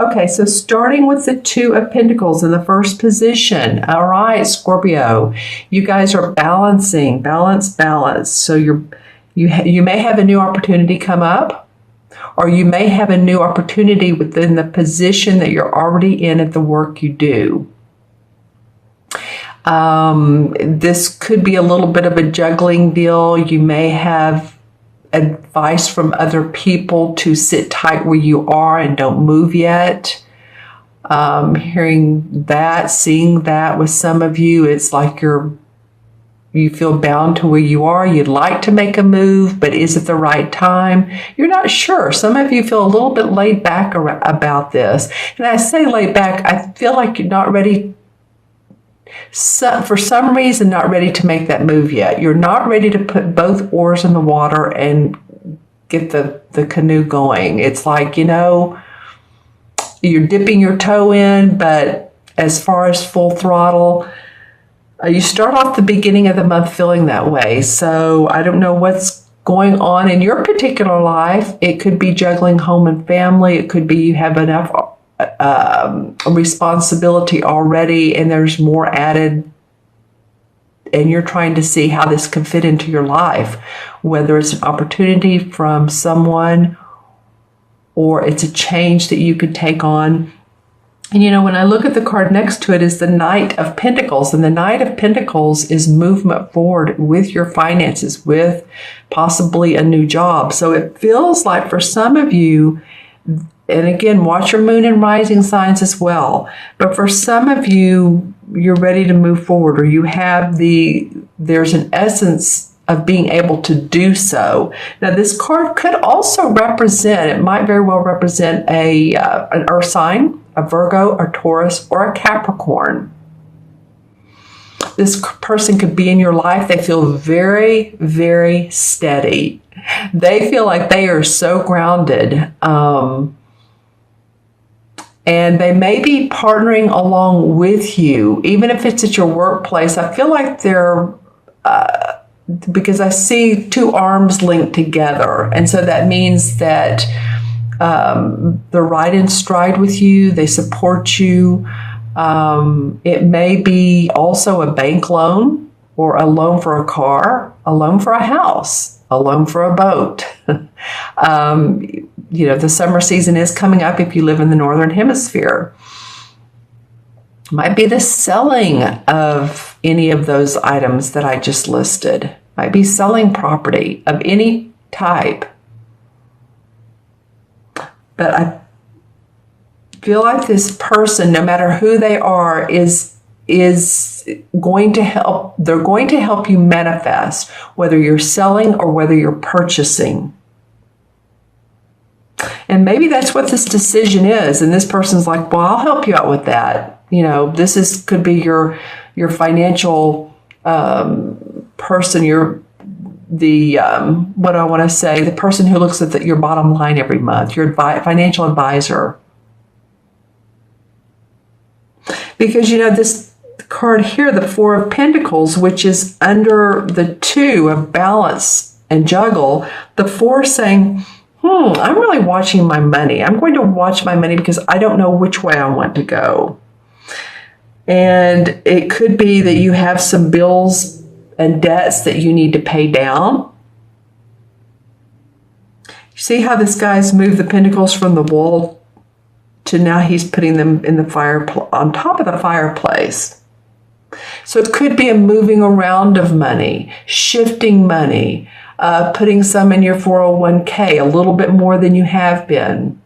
Okay, so starting with the Two of Pentacles in the first position. All right, Scorpio, you guys are balancing, balance. So you may have a new opportunity come up, or you may have a new opportunity within the position that you're already in at the work you do. This could be a little bit of a juggling deal. You may have advice from other people to sit tight where you are and don't move yet. Hearing that, seeing that with some of you, it's like you feel bound to where you are. You'd like to make a move, but is it the right time? You're not sure. Some of you feel a little bit laid back about this. And I say laid back, I feel like you're not ready. For some reason, not ready to make that move yet. You're not ready to put both oars in the water and get the canoe going. It's like, you're dipping your toe in, but as far as full throttle, you start off the beginning of the month feeling that way. So I don't know what's going on in your particular life. It could be juggling home and family. It could be you have enough responsibility already and there's more added, and you're trying to see how this can fit into your life, whether it's an opportunity from someone or it's a change that you could take on. And when I look at the card next to it is the Knight of Pentacles, and the Knight of Pentacles is movement forward with your finances, with possibly a new job. So it feels like for some of you, and again, watch your moon and rising signs as well. But for some of you, you're ready to move forward, or you have there's an essence of being able to do so. Now, this card could also represent, it might very well represent an earth sign, a Virgo, a Taurus, or a Capricorn. This person could be in your life. They feel very, very steady. They feel like they are so grounded. And they may be partnering along with you, even if it's at your workplace. I feel like they're, because I see two arms linked together. And so that means that they're right in stride with you. They support you. It may be also a bank loan, or a loan for a car, a loan for a house, a loan for a boat. The summer season is coming up if you live in the Northern Hemisphere. Might be the selling of any of those items that I just listed. Might be selling property of any type. But I feel like this person, no matter who they are, is going to help. They're going to help you manifest, whether you're selling or whether you're purchasing. And maybe that's what this decision is. And this person's like, well, I'll help you out with that. This could be your financial person, what I want to say, the person who looks at your bottom line every month, your financial advisor. Because, this card here, the Four of Pentacles, which is under the Two of Balance and Juggle, the Four saying, I'm really watching my money. I'm going to watch my money because I don't know which way I want to go. And it could be that you have some bills and debts that you need to pay down. See how this guy's moved the pentacles from the wall to now he's putting them in the fire on top of the fireplace. So it could be a moving around of money, shifting money, putting some in your 401k, a little bit more than you have been.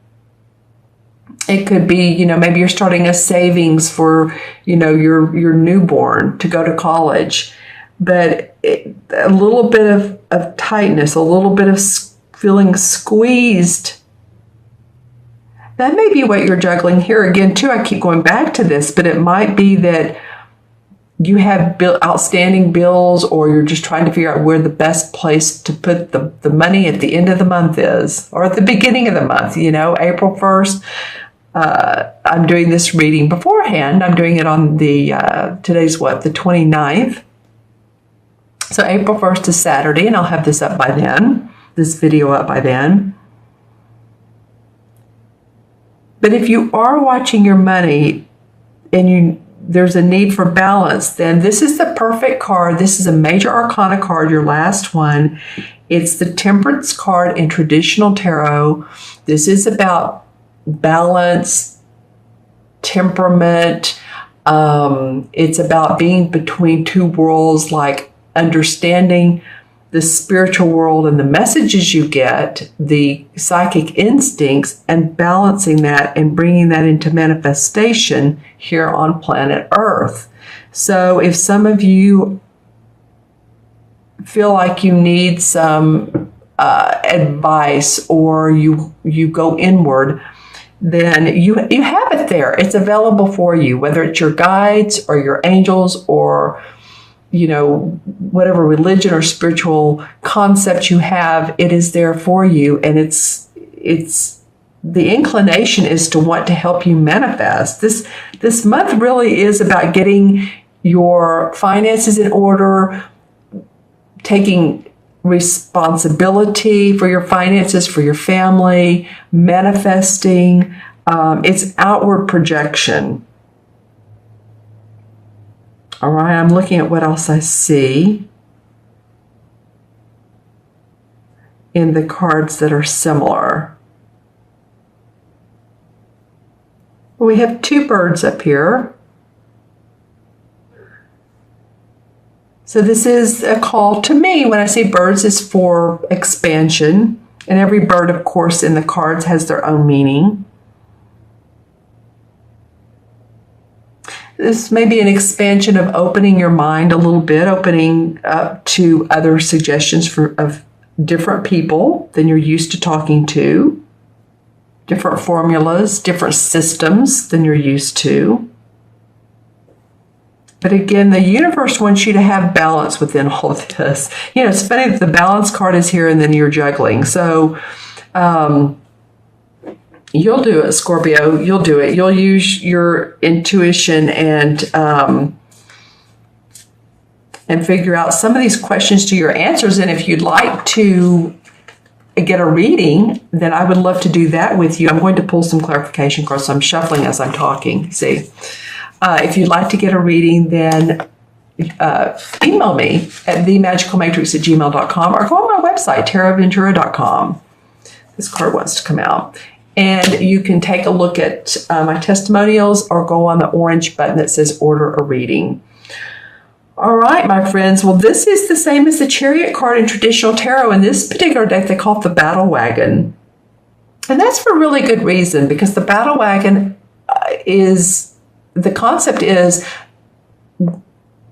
It could be, maybe you're starting a savings for, your newborn to go to college. But a little bit of tightness, a little bit of feeling squeezed. That may be what you're juggling here. Again, too, I keep going back to this, but it might be that you have outstanding bills, or you're just trying to figure out where the best place to put the money at the end of the month is, or at the beginning of the month, April 1st. I'm doing this reading beforehand. I'm doing it on today's the 29th. So April 1st is Saturday, and I'll have this up by then, this video up by then. But if you are watching your money and there's a need for balance, then this is the perfect card. This is a major arcana card, your last one. It's the Temperance card in traditional tarot. This is about balance, temperament. It's about being between two worlds, like understanding the spiritual world and the messages you get, the psychic instincts, and balancing that and bringing that into manifestation here on planet Earth. So if some of you feel like you need some advice, or you go inward, then you have it there. It's available for you, whether it's your guides or your angels, or whatever religion or spiritual concept you have, it is there for you. And it's the inclination is to want to help you manifest. This month really is about getting your finances in order, taking responsibility for your finances, for your family, manifesting. It's outward projection. All right, I'm looking at what else I see in the cards that are similar. We have two birds up here. So this is a call to me. When I say birds, is for expansion. And every bird, of course, in the cards has their own meaning. This may be an expansion of opening your mind a little bit, opening up to other suggestions of different people than you're used to talking to, different formulas, different systems than you're used to. But again, the universe wants you to have balance within all of this. It's funny that the balance card is here and then you're juggling. So, you'll do it, Scorpio. You'll do it. You'll use your intuition and figure out some of these questions to your answers. And if you'd like to get a reading, then I would love to do that with you. I'm going to pull some clarification cards. So I'm shuffling as I'm talking. See, if you'd like to get a reading, then email me at themagicalmatrix@gmail.com, or go on my website, taraventura.com. This card wants to come out. And you can take a look at my testimonials, or go on the orange button that says order a reading. All right, my friends. Well, this is the same as the Chariot card in traditional tarot. In this particular deck, they call it the Battle Wagon. And that's for really good reason, because the Battle Wagon the concept is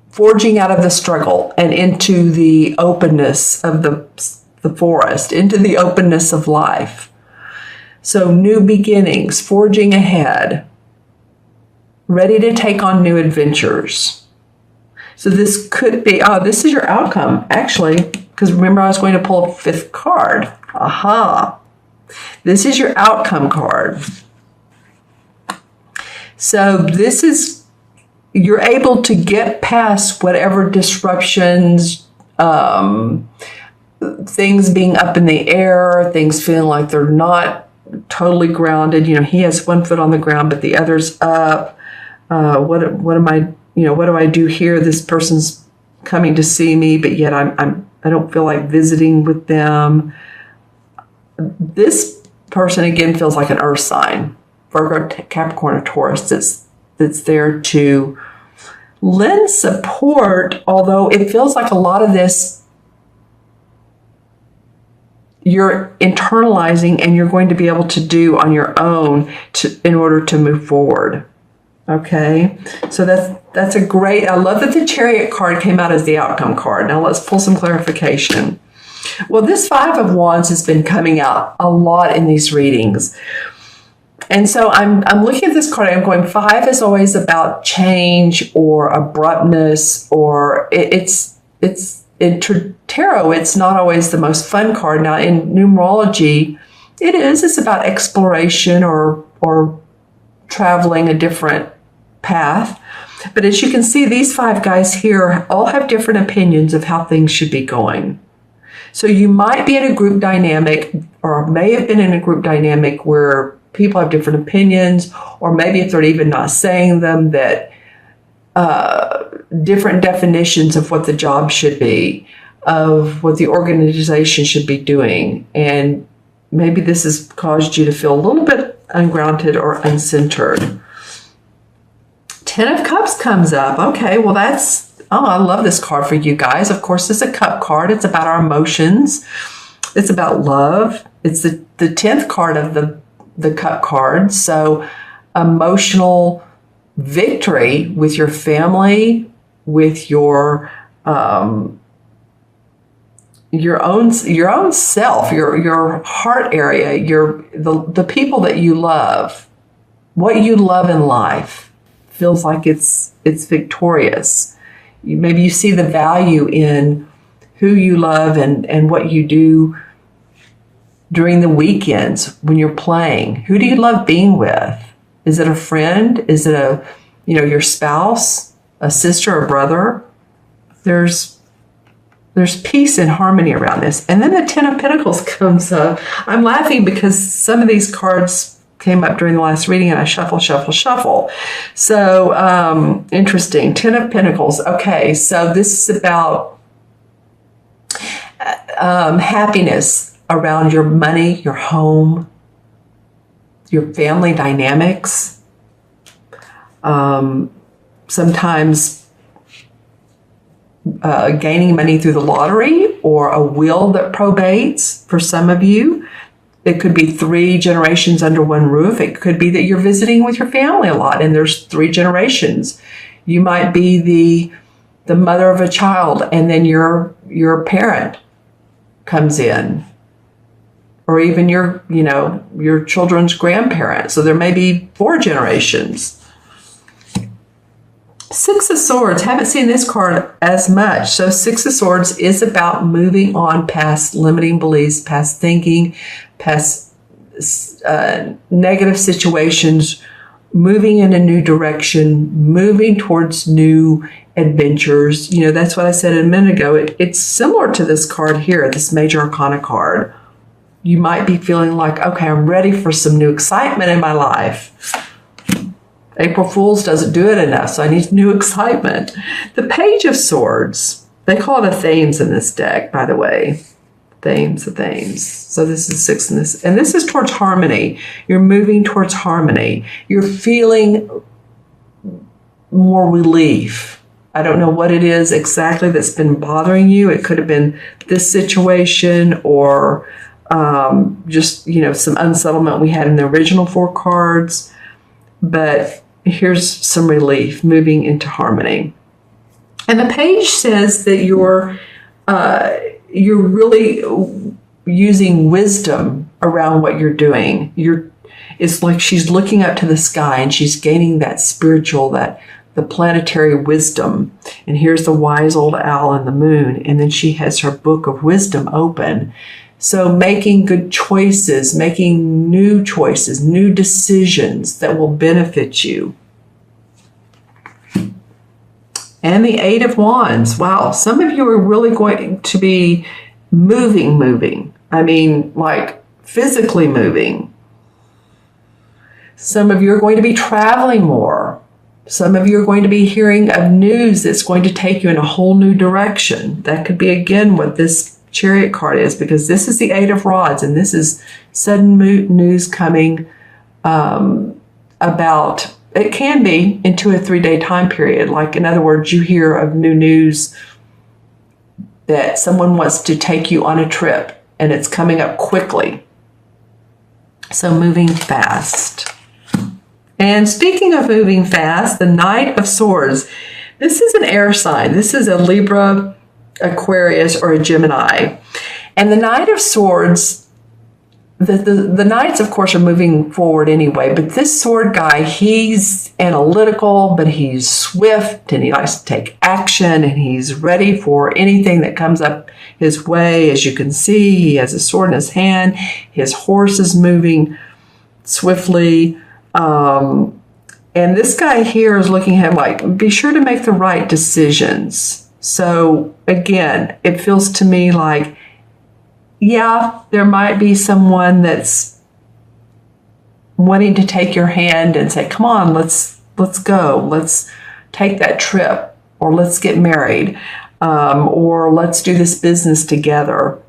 forging out of the struggle and into the openness of the forest, into the openness of life. So new beginnings, forging ahead, ready to take on new adventures. So this could be, this is your outcome, actually, because remember I was going to pull a fifth card. Aha. This is your outcome card. So this is, you're able to get past whatever disruptions, things being up in the air, things feeling like they're not totally grounded. He has one foot on the ground, but the other's up. What am I? What do I do here? This person's coming to see me, but yet I don't feel like visiting with them. This person again feels like an earth sign, Virgo, Capricorn, or Taurus. That's there to lend support. Although it feels like a lot of this you're internalizing and you're going to be able to do on your own in order to move forward. Okay, so that's a great, I love that the Chariot card came out as the outcome card. Now let's pull some clarification. Well, this Five of Wands has been coming out a lot in these readings. And so I'm looking at this card, I'm going, 5 is always about change or abruptness, or it's in tarot, it's not always the most fun card. Now, in numerology, it's about exploration or traveling a different path. But as you can see, these 5 guys here all have different opinions of how things should be going. So you might be in a group dynamic, or may have been in a group dynamic where people have different opinions, or maybe if they're even not saying them, that different definitions of what the job should be, of what the organization should be doing. And maybe this has caused you to feel a little bit ungrounded or uncentered. Ten of Cups comes up. Okay, well I love this card for you guys. Of course, it's a cup card. It's about our emotions. It's about love. It's the 10th card of the cup card. So emotional victory with your family, with your own self, your heart area, the people that you love, what you love in life feels like it's victorious. Maybe you see the value in who you love and what you do during the weekends when you're playing. Who do you love being with? Is it a friend? Is it your spouse, a sister or brother? There's peace and harmony around this. And then the Ten of Pentacles comes up. I'm laughing because some of these cards came up during the last reading and I shuffle. So interesting. Ten of Pentacles. Okay, so this is about happiness around your money, your home, your family dynamics. Sometimes gaining money through the lottery, or a will that probates for some of you. It could be 3 generations under one roof. It could be that you're visiting with your family a lot and there's 3 generations. You might be the mother of a child and then your parent comes in, or even your children's grandparent. So there may be 4 generations. 6 of Swords, haven't seen this card as much. So 6 of Swords is about moving on past limiting beliefs, past thinking, past negative situations, moving in a new direction, moving towards new adventures. That's what I said a minute ago. It's similar to this card here, this Major Arcana card. You might be feeling like, okay, I'm ready for some new excitement in my life. April Fool's doesn't do it enough, so I need new excitement. The Page of Swords, they call it a Thames in this deck, by the way. Thames. So this is 6 in this, and this is towards harmony. You're moving towards harmony. You're feeling more relief. I don't know what it is exactly that's been bothering you. It could have been this situation, or just some unsettlement we had in the original 4 cards. But here's some relief, moving into harmony. And the page says that you're really using wisdom around what you're doing. It's like she's looking up to the sky and she's gaining that spiritual, the planetary wisdom. And here's the wise old owl and the moon. And then she has her book of wisdom open. So making good choices, making new choices, new decisions that will benefit you. And the 8 of Wands. Wow, some of you are really going to be moving. I mean, like physically moving. Some of you are going to be traveling more. Some of you are going to be hearing of news that's going to take you in a whole new direction. That could be, again, what this Chariot card is, because this is the 8 of Rods, and this is sudden news coming about, it can be in 2 or 3 day time period. Like, in other words, you hear of new news that someone wants to take you on a trip and it's coming up quickly. So moving fast. And speaking of moving fast, the Knight of Swords. This is an air sign. This is a Libra, Aquarius, or a Gemini. And the Knight of Swords, the Knights, of course, are moving forward anyway, but this sword guy, he's analytical, but he's swift, and he likes to take action, and he's ready for anything that comes up his way. As you can see, he has a sword in his hand. His horse is moving swiftly. And this guy here is looking at him like, be sure to make the right decisions. So again, it feels to me like, yeah, there might be someone that's wanting to take your hand and say, come on, let's go. Let's take that trip, or let's get married, or let's do this business together.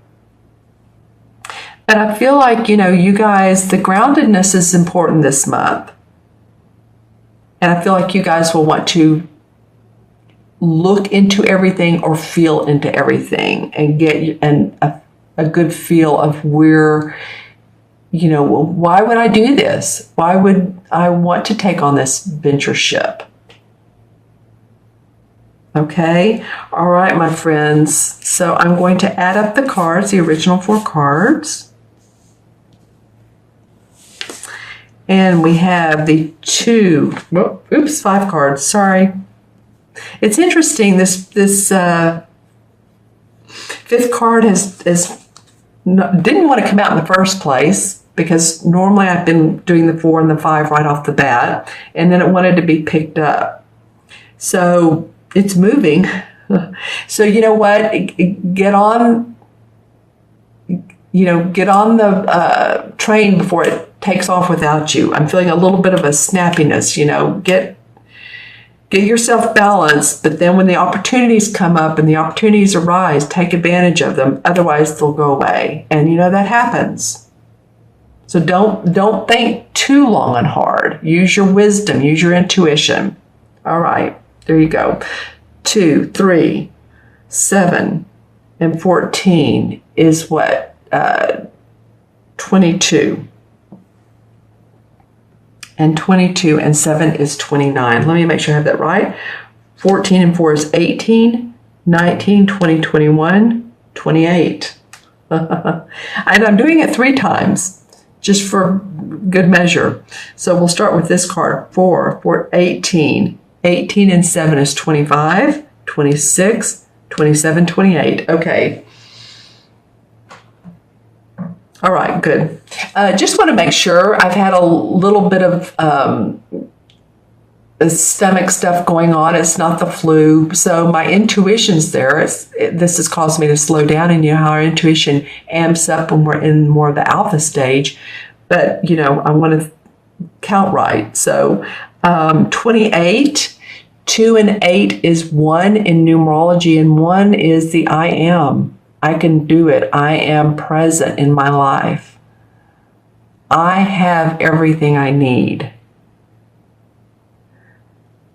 And I feel like, you guys, the groundedness is important this month. And I feel like you guys will want to look into everything or feel into everything and get a good feel of where, why would I do this? Why would I want to take on this ventureship? Okay. All right, my friends. So I'm going to add up the cards, the original 4 cards. And we have the 5 cards. Sorry. It's interesting. This 5th card didn't want to come out in the first place, because normally I've been doing the 4 and the 5 right off the bat, and then it wanted to be picked up. So it's moving. So you know what? Get on the train before it takes off without you. I'm feeling a little bit of a snappiness. Get yourself balanced, but then when the opportunities come up and the opportunities arise, take advantage of them. Otherwise, they'll go away, and that happens. So don't think too long and hard. Use your wisdom. Use your intuition. All right, there you go. 2, 3, 7, and 14 is what? 22. And 22 and 7 is 29. Let me make sure I have that right. 14 and 4 is 18, 19, 20, 21, 28. And I'm doing it 3 times, just for good measure. So we'll start with this card. 4, 18. 18 and 7 is 25, 26, 27, 28. Okay. All right, good. Just want to make sure. I've had a little bit of stomach stuff going on. It's not the flu. So my intuition's there. This has caused me to slow down, and how our intuition amps up when we're in more of the alpha stage. But, I want to count right. So 28, 2 and 8 is 1 in numerology, and 1 is the I am. I can do it. I am present in my life. I have everything I need.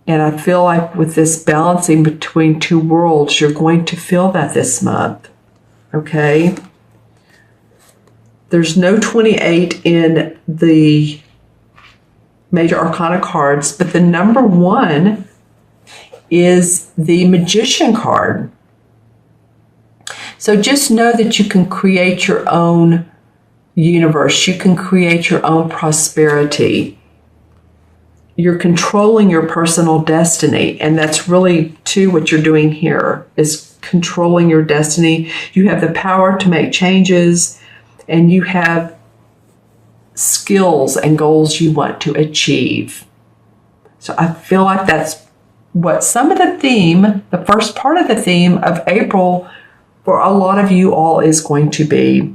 And I feel like with this balancing between 2 worlds, you're going to feel that this month. Okay? There's no 28 in the major arcana cards, but the number 1 is the Magician card. So just know that you can create your own universe. You can create your own prosperity. You're controlling your personal destiny. And that's really, too, what you're doing here, is controlling your destiny. You have the power to make changes, and you have skills and goals you want to achieve. So I feel like that's what some of the theme, the first part of the theme of April, for a lot of you all is going to be.